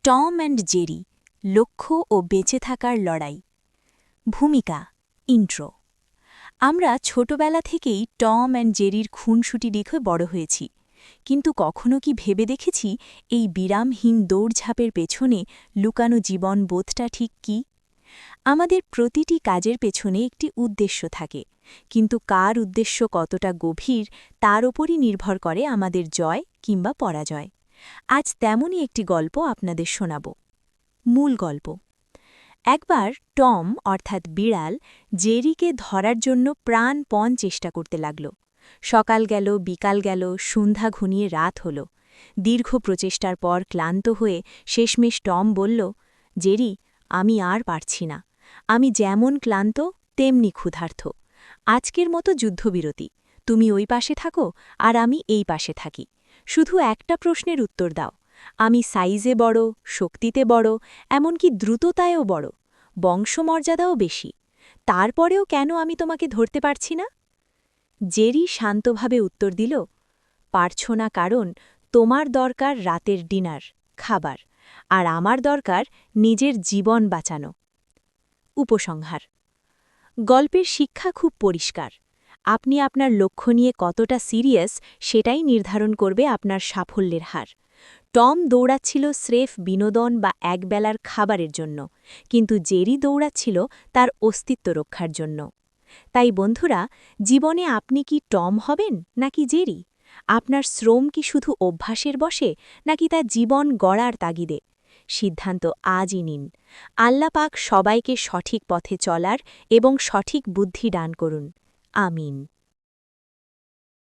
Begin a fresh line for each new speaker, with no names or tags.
Tom and Jerry লক্ষ্য ও বেঁচে থাকার লড়াই। ভূমিকা ইন্ট্রো। আমরা ছোটবেলা থেকেই টম অ্যান্ড জেরির খুনসুটি দেখে বড় হয়েছি, কিন্তু কখনো কি ভেবে দেখেছি এই বিরামহীন দৌড়ঝাঁপের পেছনে লুকানো জীবনবোধটা ঠিক কী? আমাদের প্রতিটি কাজের পেছনে একটি উদ্দেশ্য থাকে, কিন্তু কার উদ্দেশ্য কতটা গভীর তার ওপরই নির্ভর করে আমাদের জয় কিংবা পরাজয়। আজ তেমনই একটি গল্প আপনাদের শোনাব। মূল গল্প। একবার টম অর্থাৎ বিড়াল জেরিকে ধরার জন্য প্রাণপণ চেষ্টা করতে লাগল। সকাল গেল, বিকাল গেল, সন্ধ্যা ঘনিয়ে রাত হল। দীর্ঘ প্রচেষ্টার পর ক্লান্ত হয়ে শেষমেশ টম বলল, জেরি, আমি আর পারছি না। আমি যেমন ক্লান্ত তেমনি ক্ষুধার্ত। আজকের মতো যুদ্ধবিরতি। তুমি ওই পাশে থাকো আর আমি এই পাশে থাকি। শুধু একটা প্রশ্নের উত্তর দাও। আমি সাইজে বড়, শক্তিতে বড়, এমনকি দ্রুততায়ও বড়, বংশমর্যাদাও বেশি। তারপরেও কেন আমি তোমাকে ধরতে পারছি না? জেরি শান্তভাবে উত্তর দিল, পারছ না কারণ তোমার দরকার রাতের ডিনার, খাবার, আর আমার দরকার নিজের জীবন বাঁচানো। উপসংহার। গল্পের শিক্ষা খুব পরিষ্কার। আপনি আপনার লক্ষ্য নিয়ে কতটা সিরিয়াস সেটাই নির্ধারণ করবে আপনার সাফল্যের হার। টম দৌড়াচ্ছিল স্রেফ বিনোদন বা একবেলার খাবারের জন্য, কিন্তু জেরি দৌড়াচ্ছিল তার অস্তিত্ব রক্ষার জন্য। তাই বন্ধুরা, জীবনে আপনি কি টম হবেন নাকি জেরি? আপনার শ্রম কি শুধু অভ্যাসের বশে নাকি তা জীবন গড়ার তাগিদে? সিদ্ধান্ত আজই নিন। আল্লাহ পাক সবাইকে সঠিক পথে চলার এবং সঠিক বুদ্ধি দান করুন। আমিন।